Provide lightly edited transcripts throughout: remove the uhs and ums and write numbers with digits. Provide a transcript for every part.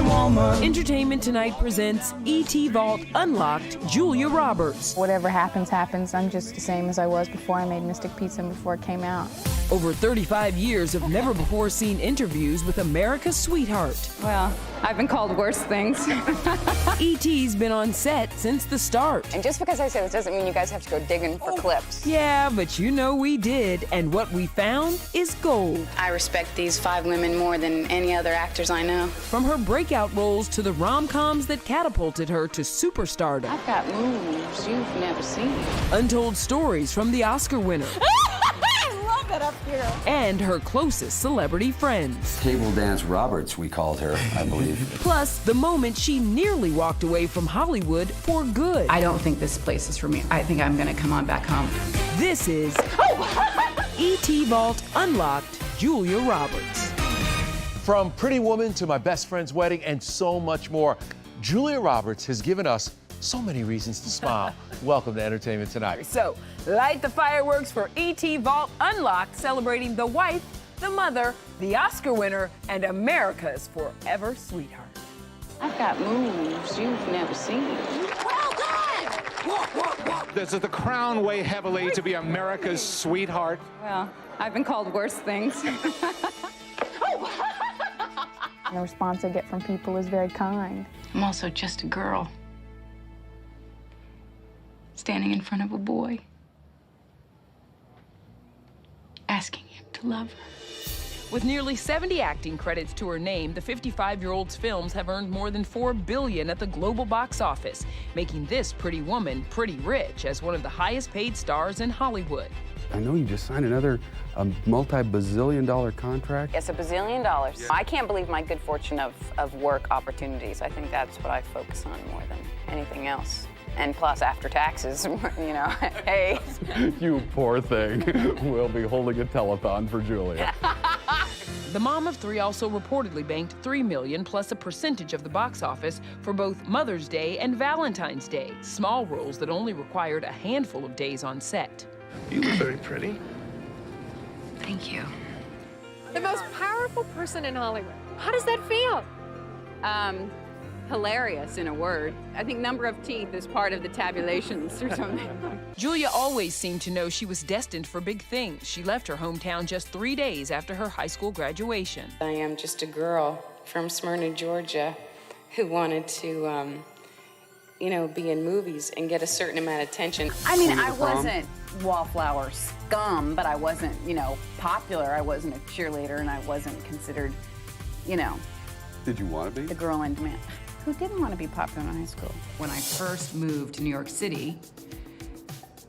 pretty woman. Entertainment Tonight presents E.T. Vault Unlocked, Julia Roberts. Whatever happens, happens. I'm just the same as I was before I made Mystic Pizza and before it came out. Over 35 years of never-before-seen interviews with America's sweetheart. Well, I've been called worse things. E.T.'s been on set since the start. And just because I say this doesn't mean you guys have to go digging for clips. Yeah, but you know we did, and what we found is gold. I respect these 5 women more than any other actors I know. From her breakout roles to the rom-coms that catapulted her to superstardom. I've got moves you've never seen. Untold stories from the Oscar winner. Up here. And her closest celebrity friends. Table Dance Roberts, we called her, I believe. Plus, the moment she nearly walked away from Hollywood for good. I don't think this place is for me. I think I'm gonna come on back home. This is E.T. Vault Unlocked, Julia Roberts. From Pretty Woman to My Best Friend's Wedding and so much more, Julia Roberts has given us so many reasons to smile. Welcome to Entertainment Tonight. So, light the fireworks for E.T. Vault Unlocked, celebrating the wife, the mother, the Oscar winner, and America's forever sweetheart. I've got moves you've never seen. Well done! Does the crown weigh heavily to be America's sweetheart? Well, I've been called worse things. The response I get from people is very kind. I'm also just a girl standing in front of a boy, asking him to love her. With nearly 70 acting credits to her name, the 55-year-old's films have earned more than $4 billion at the global box office, making this pretty woman pretty rich as one of the highest-paid stars in Hollywood. I know you just signed another multi-bazillion-dollar contract. Yes, $1 billion. Yeah. I can't believe my good fortune of work opportunities. I think that's what I focus on more than anything else. And plus, after taxes, you know, hey. You poor thing. We'll be holding a telethon for Julia. The mom of 3 also reportedly banked $3 million plus a percentage of the box office for both Mother's Day and Valentine's Day, small roles that only required a handful of days on set. You look very pretty. Thank you. The most powerful person in Hollywood. How does that feel? Hilarious, in a word. I think number of teeth is part of the tabulations or something. Julia always seemed to know she was destined for big things. She left her hometown just 3 days after her high school graduation. I am just a girl from Smyrna, Georgia, who wanted to, you know, be in movies and get a certain amount of attention. I mean, I wasn't wallflower scum, but I wasn't, you know, popular. I wasn't a cheerleader, and I wasn't considered, you know. Did you want to be? The girl in demand. Who didn't want to be popular in high school? When I first moved to New York City,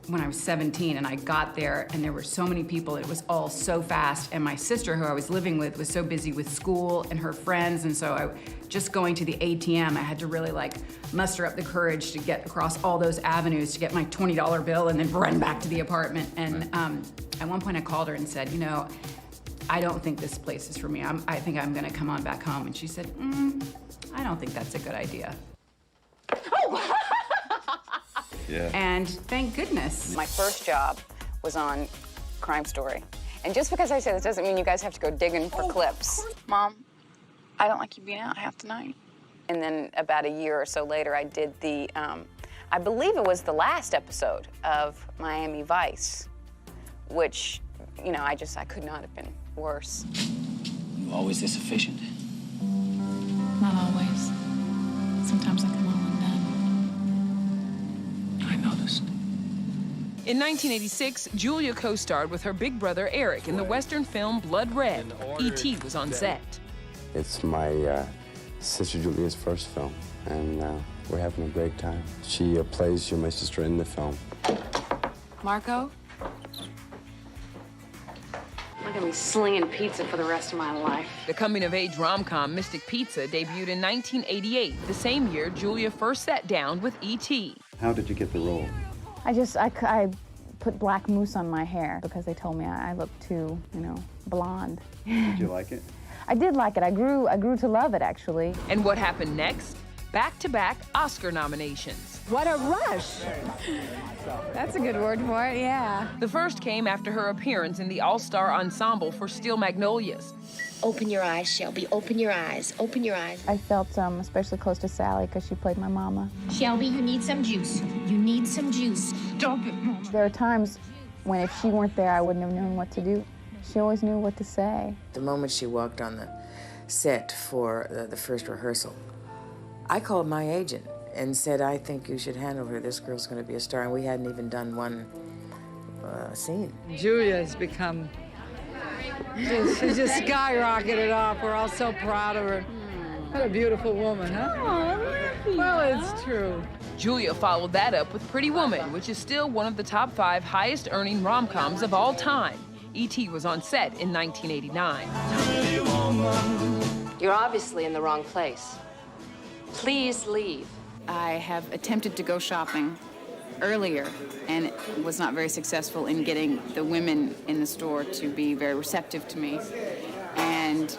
when I was 17, and I got there, and there were so many people, it was all so fast, and my sister, who I was living with, was so busy with school and her friends, and so just going to the ATM, I had to really, like, muster up the courage to get across all those avenues to get my $20 bill and then run back to the apartment. And at one point I called her and said, you know, I don't think this place is for me. I think I'm gonna come on back home. And she said, I don't think that's a good idea. Oh! Yeah. And thank goodness. My first job was on Crime Story. And just because I say this doesn't mean you guys have to go digging for clips. Mom, I don't like you being out half the night. And then about a year or so later, I did the, I believe it was the last episode of Miami Vice, which, you know, I could not have been worse. You always this efficient? Not always. Sometimes I come home undone. I noticed. In 1986, Julia co-starred with her big brother Eric in the Western film Blood Red. E.T. was on set. It's my sister Julia's first film, and we're having a great time. She plays my sister in the film. Marco? I'm gonna be slinging pizza for the rest of my life. The coming-of-age rom-com Mystic Pizza debuted in 1988, the same year Julia first sat down with E.T. How did you get the role? I put black mousse on my hair because they told me I looked too, you know, blonde. Did you like it? I did like it. I grew to love it, actually. And what happened next? Back-to-back Oscar nominations. What a rush! That's a good word for it, yeah. The first came after her appearance in the all-star ensemble for Steel Magnolias. Open your eyes, Shelby. Open your eyes. Open your eyes. I felt especially close to Sally because she played my mama. Shelby, you need some juice. You need some juice. Stop it, Mama. There are times when if she weren't there, I wouldn't have known what to do. She always knew what to say. The moment she walked on the set for the first rehearsal, I called my agent and said, I think you should handle her. This girl's going to be a star. And we hadn't even done one scene. Julia has become, she's just skyrocketed off. We're all so proud of her. What a beautiful woman, huh? Oh, well, it's true. Julia followed that up with Pretty Woman, which is still one of the top 5 highest-earning rom-coms of all time. E.T. was on set in 1989. You're obviously in the wrong place. Please leave. I have attempted to go shopping earlier and was not very successful in getting the women in the store to be very receptive to me. And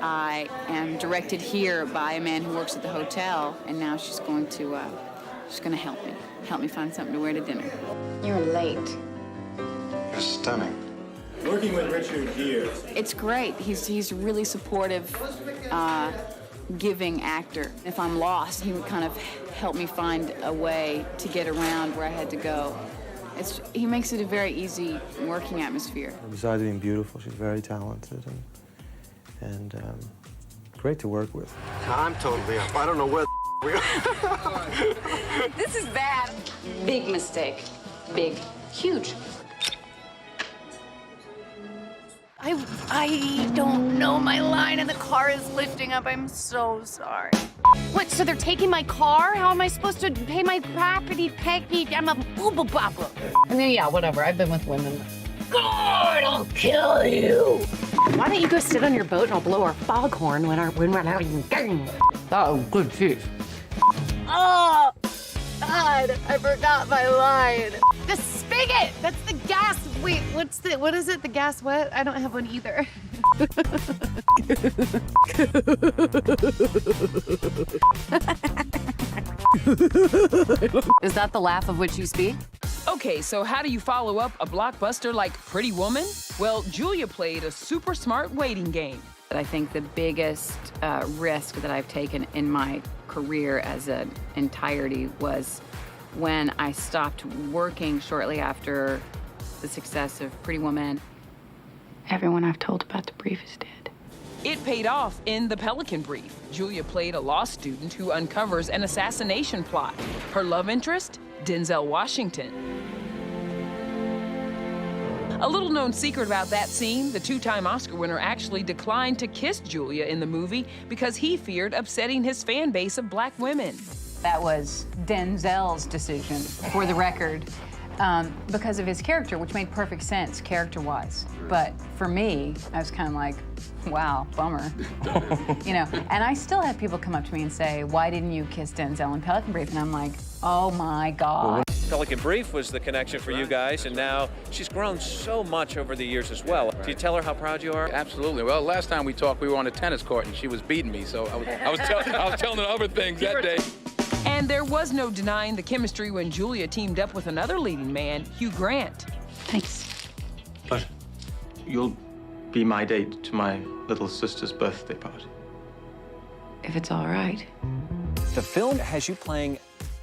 I am directed here by a man who works at the hotel, and now she's going to help me find something to wear to dinner. You're late. You're stunning. Working with Richard here. It's great. He's a really supportive, giving actor. If I'm lost, he would kind of help me find a way to get around where I had to go. He makes it a very easy working atmosphere. Besides being beautiful, she's very talented and great to work with. I'm totally up. I don't know where we are. This is bad. Big mistake. Big. Huge. I don't know my line and the car is lifting up. I'm so sorry. What, so they're taking my car? How am I supposed to pay my property package? I'm a booba bopper. I mean, yeah, whatever. I've been with women. God, I'll kill you. Why don't you go sit on your boat and I'll blow our foghorn when we're not even getting. Oh, good cheese. Oh, God, I forgot my line. The spigot! That's the gas. Wait, what is it? The gas what? I don't have one either. Is that the laugh of which you speak? Okay, so how do you follow up a blockbuster like Pretty Woman? Well, Julia played a super smart waiting game. I think the biggest risk that I've taken in my career as an entirety was when I stopped working shortly after the success of Pretty Woman. Everyone I've told about the brief is dead. It paid off in The Pelican Brief. Julia played a law student who uncovers an assassination plot. Her love interest? Denzel Washington. A little-known secret about that scene, the 2-time Oscar winner actually declined to kiss Julia in the movie because he feared upsetting his fan base of black women. That was Denzel's decision, for the record, because of his character, which made perfect sense character-wise. But for me, I was kind of like, wow, bummer. You know, and I still have people come up to me and say, why didn't you kiss Denzel in Pelican Brief? And I'm like, oh my God. Pelican Brief was the connection for you guys, and now she's grown so much over the years as well. Do you tell her how proud you are? Absolutely. Well, last time we talked, we were on a tennis court, and she was beating me, so I was telling her other things that day. And there was no denying the chemistry when Julia teamed up with another leading man, Hugh Grant. Thanks. But you'll be my date to my little sister's birthday party. If it's all right. The film has you playing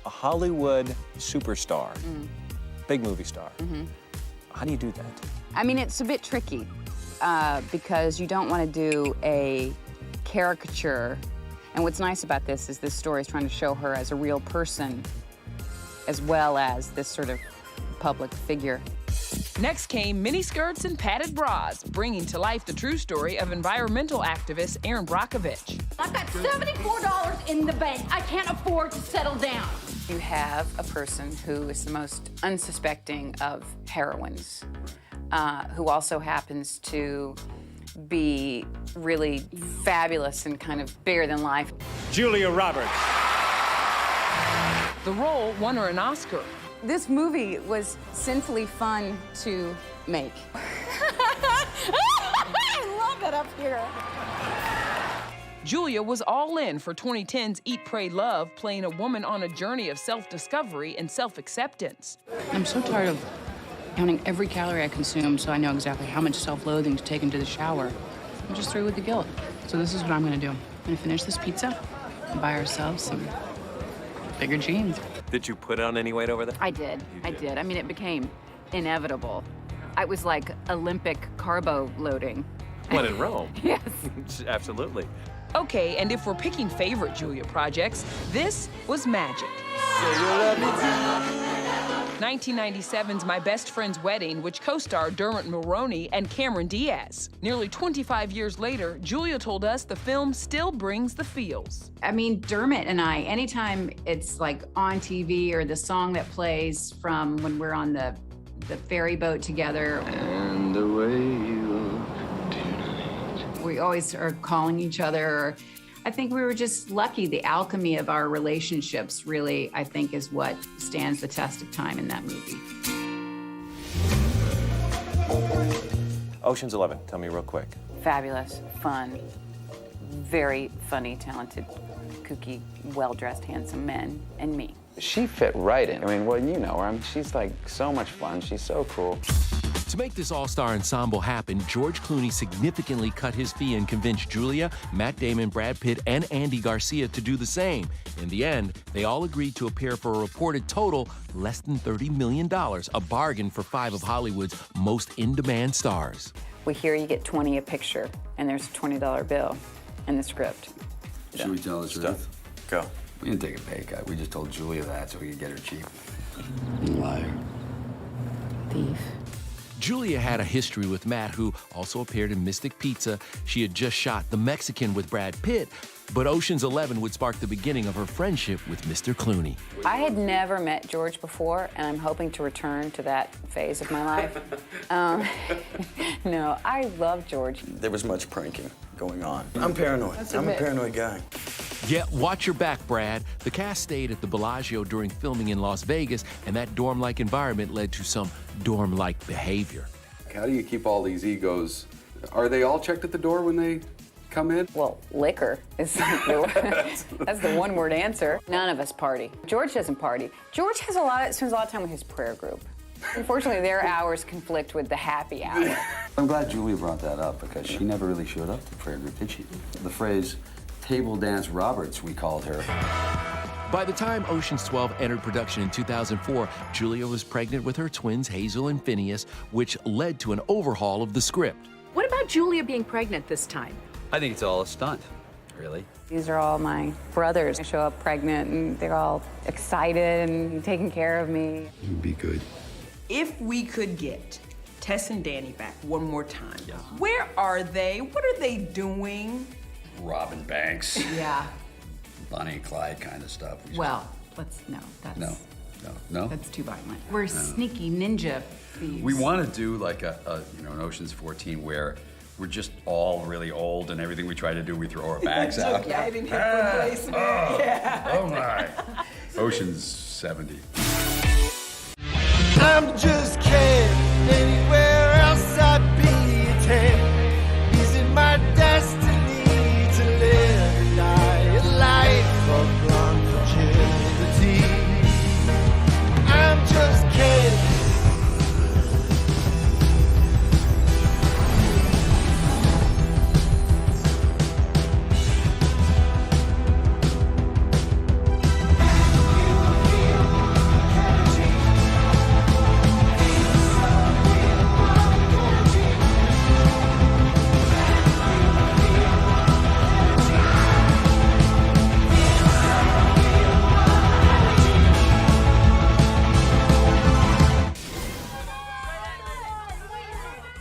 a Hollywood superstar, big movie star. How do you do that? I mean, it's a bit tricky because you don't want to do a caricature. And what's nice about this is this story is trying to show her as a real person as well as this sort of public figure. Next came miniskirts and padded bras, bringing to life the true story of environmental activist Erin Brockovich. I've got $74 in the bank. I can't afford to settle down. You have a person who is the most unsuspecting of heroines, who also happens to be really fabulous and kind of bigger than life. Julia Roberts. The role won her an Oscar. This movie was sinfully fun to make. I love it up here. Julia was all in for 2010's Eat, Pray, Love, playing a woman on a journey of self-discovery and self-acceptance. I'm so tired of counting every calorie I consume so I know exactly how much self-loathing to take into the shower. I'm just through with the guilt. So this is what I'm gonna do. I'm gonna finish this pizza and buy ourselves some bigger jeans. Did you put on any weight over there? I did. I did. I mean, it became inevitable. I was like Olympic carbo loading. When in Rome. Yes. Absolutely. Okay, and if we're picking favorite Julia projects, this was magic. 1997's My Best Friend's Wedding, which co-starred Dermot Mulroney and Cameron Diaz. Nearly 25 years later, Julia told us the film still brings the feels. I mean, Dermot and I, anytime it's like on TV or the song that plays from when we're on the ferry boat together. And the way you look tonight. We always are calling each other. I think we were just lucky. The alchemy of our relationships really, I think, is what stands the test of time in that movie. Ocean's 11, tell me real quick. Fabulous, fun, very funny, talented, kooky, well-dressed, handsome men, and me. She fit right in. I mean, well, you know her. I mean, she's like so much fun. She's so cool. To make this all-star ensemble happen, George Clooney significantly cut his fee and convinced Julia, Matt Damon, Brad Pitt, and Andy Garcia to do the same. In the end, they all agreed to appear for a reported total less than $30 million, a bargain for 5 of Hollywood's most in-demand stars. We hear you get 20 a picture, and there's a $20 bill in the script. Should we tell the truth? Go. We didn't take a pay cut. We just told Julia that so we could get her cheap. Liar. Thief. Julia had a history with Matt, who also appeared in Mystic Pizza. She had just shot The Mexican with Brad Pitt, but Ocean's 11 would spark the beginning of her friendship with Mr. Clooney. I had never met George before, and I'm hoping to return to that phase of my life. No, I love George. There was much pranking going on. I'm paranoid. I'm a paranoid guy. Yeah, watch your back, Brad. The cast stayed at the Bellagio during filming in Las Vegas, and that dorm-like environment led to some dorm-like behavior. How do you keep all these egos? Are they all checked at the door when they come in? Well, liquor is that's the one-word answer. None of us party. George doesn't party. George spends a lot of time with his prayer group. Unfortunately, their hours conflict with the happy hour. I'm glad Julia brought that up because she never really showed up to prayer group, did she? The phrase, table dance Roberts, we called her. By the time Ocean's 12 entered production in 2004, Julia was pregnant with her twins, Hazel and Phineas, which led to an overhaul of the script. What about Julia being pregnant this time? I think it's all a stunt, really. These are all my brothers. I show up pregnant, and they're all excited and taking care of me. You'd be good. If we could get Tess and Danny back one more time, where are they? What are they doing? Robin Banks. Yeah. Bonnie and Clyde kind of stuff. Well, that's No? that's too violent. We're sneaky ninja thieves. We want to do like an Ocean's 14 where we're just all really old and everything we try to do, we throw our bags out. Getting hip replacement. Oh my. Ocean's 70. I'm just kidding. Anywhere else I'd be a 10. Is it my destiny to live and die a life of longevity? I'm just kidding.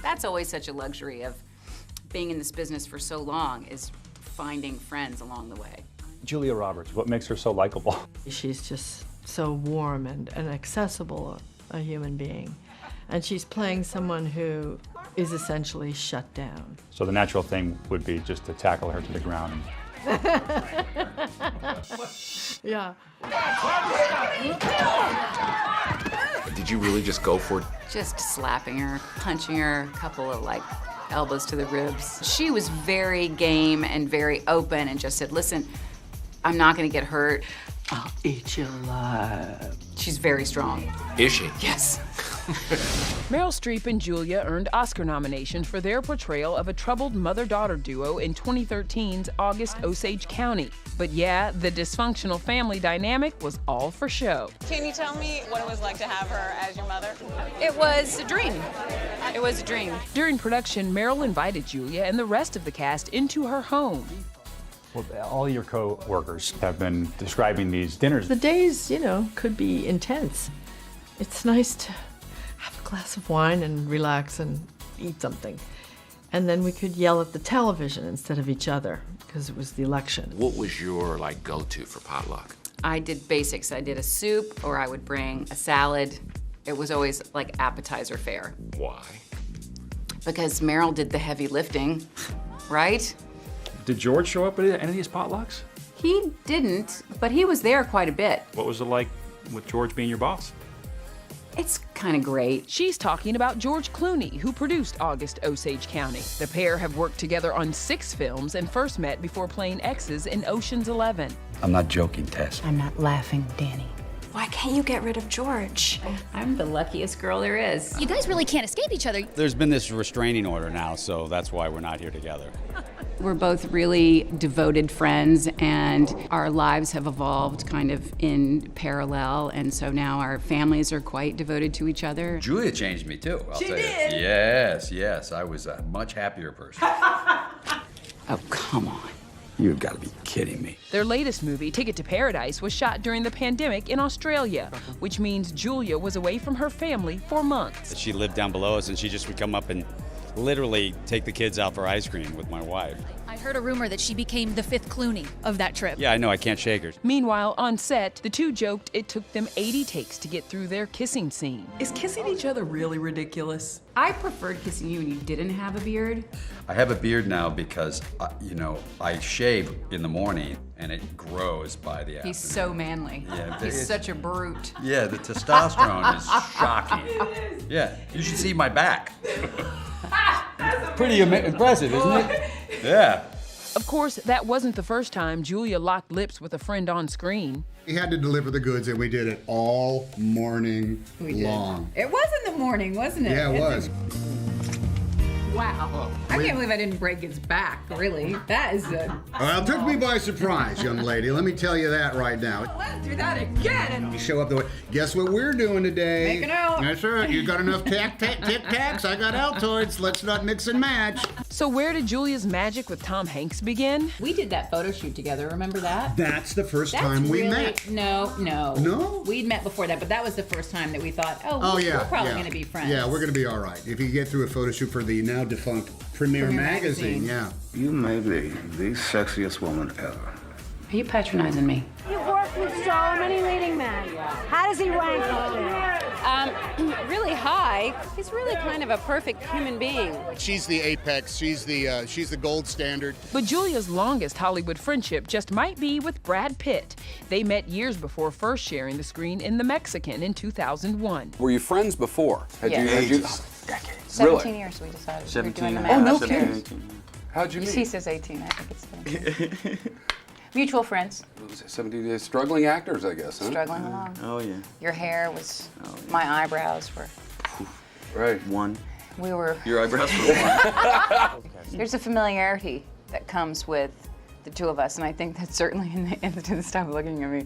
That's always such a luxury of being in this business for so long, is finding friends along the way. Julia Roberts, what makes her so likable? She's just so warm and accessible a human being. And she's playing someone who is essentially shut down. So the natural thing would be just to tackle her to the ground. Yeah. Did you really just go for it? Just slapping her, punching her, a couple of like elbows to the ribs. She was very game and very open and just said, listen, I'm not gonna get hurt. I'll eat you alive. She's very strong. Is she? Yes. Meryl Streep and Julia earned Oscar nominations for their portrayal of a troubled mother-daughter duo in 2013's August Osage County. But yeah, the dysfunctional family dynamic was all for show. Can you tell me what it was like to have her as your mother? It was a dream. It was a dream. During production, Meryl invited Julia and the rest of the cast into her home. Well, all your co-workers have been describing these dinners. The days, could be intense. It's nice to have a glass of wine and relax and eat something. And then we could yell at the television instead of each other because it was the election. What was your go-to for potluck? I did basics. I did a soup, or I would bring a salad. It was always like appetizer fare. Why? Because Meryl did the heavy lifting, right? Did George show up at any of these potlucks? He didn't, but he was there quite a bit. What was it like with George being your boss? It's kind of great. She's talking about George Clooney, who produced August Osage County. The pair have worked together on 6 films and first met before playing exes in Ocean's 11. I'm not joking, Tess. I'm not laughing, Danny. Why can't you get rid of George? I'm the luckiest girl there is. You guys really can't escape each other. There's been this restraining order now, so that's why we're not here together. We're both really devoted friends, and our lives have evolved kind of in parallel, and so now our families are quite devoted to each other. Julia changed me too, I'll tell you. Yes, I was a much happier person. Oh, come on. You've got to be kidding me. Their latest movie, Ticket to Paradise, was shot during the pandemic in Australia, which means Julia was away from her family for months. She lived down below us, and she just would come up and literally take the kids out for ice cream with my wife. I heard a rumor that she became the 5th Clooney of that trip. Yeah, I know, I can't shake her. Meanwhile, on set, the two joked it took them 80 takes to get through their kissing scene. Is kissing each other really ridiculous? I preferred kissing you when you didn't have a beard. I have a beard now because, I shave in the morning and it grows by the afternoon. He's so manly. Yeah, He's such a brute. Yeah, the testosterone is shocking. Yeah, you should see my back. Pretty impressive, isn't it? Yeah. Of course, that wasn't the first time Julia locked lips with a friend on screen. We had to deliver the goods, and we did it all morning long. It was in the morning, wasn't it? Yeah, it was. Wow. I can't believe I didn't break his back, really. That is a... Well, it took me by surprise, young lady. Let me tell you that right now. Let's do that again. You show up the way. Guess what we're doing today? Making out. That's right. You got enough tic-tacs? I got Altoids. Let's not mix and match. So where did Julia's magic with Tom Hanks begin? We did that photo shoot together, remember that? That's the first time we met. No. No? We'd met before that, but that was the first time that we thought, we're probably going to be friends. Yeah, we're going to be all right. If you get through a photo shoot for the now defunct Premiere Magazine, yeah. You may be the sexiest woman ever. Are you patronizing me? You've worked with so many leading men. How does he rank Really high. He's really kind of a perfect human being. She's the apex. She's the gold standard. But Julia's longest Hollywood friendship just might be with Brad Pitt. They met years before first sharing the screen in The Mexican in 2001. Were you friends before? Had you 17 years we decided. 17. Oh, no kidding. How'd you meet? He says 18, I think it's 17. Mutual friends. 17 struggling actors, I guess, huh? Struggling along. Oh, yeah. Your hair was, my eyebrows were. Right. One. We were. Your eyebrows were one. There's a familiarity that comes with the two of us, and I think that's certainly in the stop looking at me.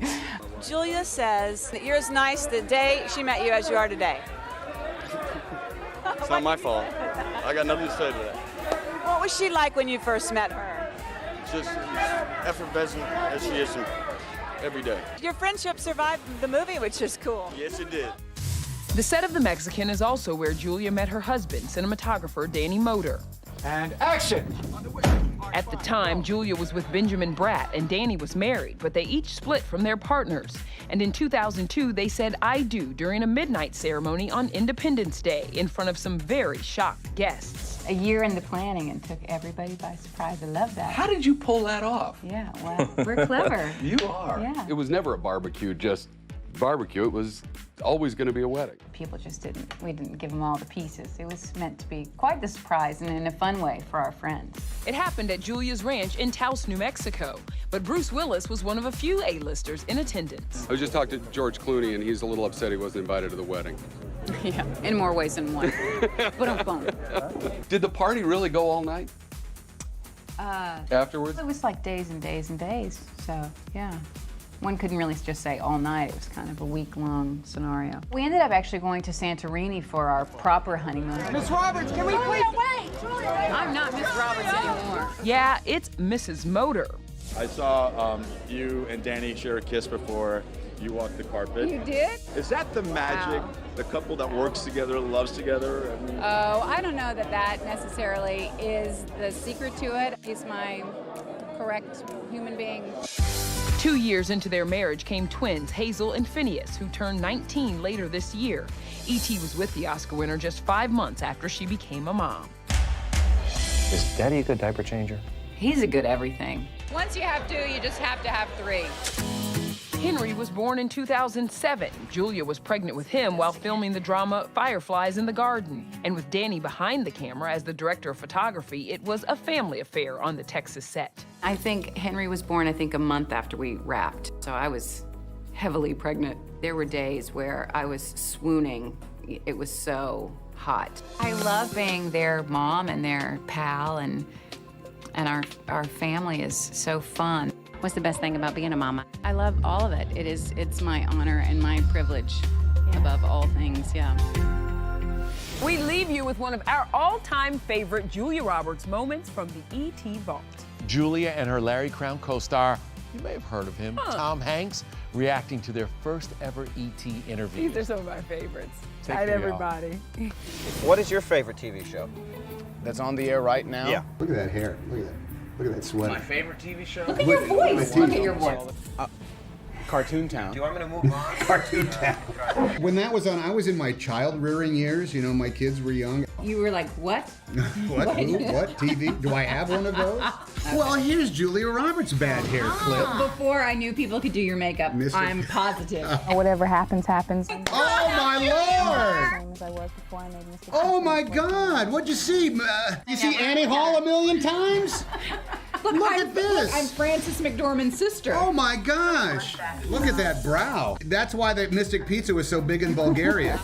Julia says that you're as nice the day she met you as you are today. It's not my fault. I got nothing to say to that. What was she like when you first met her? Just effervescent as she is every day. Your friendship survived the movie, which is cool. Yes, it did. The set of The Mexican is also where Julia met her husband, cinematographer Danny Moder. And action! At the time, Julia was with Benjamin Bratt and Danny was married, but they each split from their partners. And in 2002, they said "I do" during a midnight ceremony on Independence Day in front of some very shocked guests. A year in the planning and took everybody by surprise. I love that. How did you pull that off? Yeah, well, we're clever. You are. Yeah. It was never a barbecue, just barbecue. It was always going to be a wedding. People just we didn't give them all the pieces. It was meant to be quite the surprise and in a fun way for our friends. It happened at Julia's ranch in Taos, New Mexico. But Bruce Willis was one of a few A-listers in attendance. I was just talking to George Clooney, and he's a little upset he wasn't invited to the wedding. Yeah, in more ways than one. But I'm fun. Did the party really go all night? Afterwards? It was like days and days and days, so yeah. One couldn't really just say all night. It was kind of a week-long scenario. We ended up actually going to Santorini for our proper honeymoon. Miss Roberts, can we please? I'm not Miss Roberts anymore. Yeah, it's Mrs. Motor. I saw you and Danny share a kiss before you walked the carpet. You did? Is that the magic? Wow. The couple that works together, loves together? I mean... Oh, I don't know that necessarily is the secret to it. He's my correct human being. 2 years into their marriage came twins, Hazel and Phineas, who turned 19 later this year. E.T. was with the Oscar winner just 5 months after she became a mom. Is Daddy a good diaper changer? He's a good everything. Once you have two, you just have to have three. Henry was born in 2007. Julia was pregnant with him while filming the drama Fireflies in the Garden. And with Danny behind the camera as the director of photography, it was a family affair on the Texas set. I think Henry was born, a month after we wrapped. So I was heavily pregnant. There were days where I was swooning. It was so hot. I love being their mom and their pal, and our family is so fun. What's the best thing about being a mama? I love all of it. It's my honor and my privilege above all things, yeah. We leave you with one of our all-time favorite Julia Roberts moments from the E.T. vault. Julia and her Larry Crown co-star, you may have heard of him, Tom Hanks, reacting to their first ever E.T. interview. These are some of my favorites. Take Night, me everybody. What is your favorite TV show? That's on the air right now? Yeah. Look at that hair. Look at that. Look at that sweater. My favorite TV show? Look at your voice. Look at your voice. Cartoon Town. Do you want me to move on? Cartoon Town. When that was on, I was in my child rearing years. You know, my kids were young. You were like, what? What? Who? What? TV? Do I have one of those? Well, here's Julia Roberts' bad hair clip. Before I knew people could do your makeup, I'm positive. Whatever happens, happens. Oh, my Lord! Same as I was before I made mistakes. Oh, my God! What'd you see? You see Annie Hall a million times? Look at this! I'm Frances McDormand's sister. Oh, my gosh! Look at that brow. That's why the Mystic Pizza was so big in Bulgaria.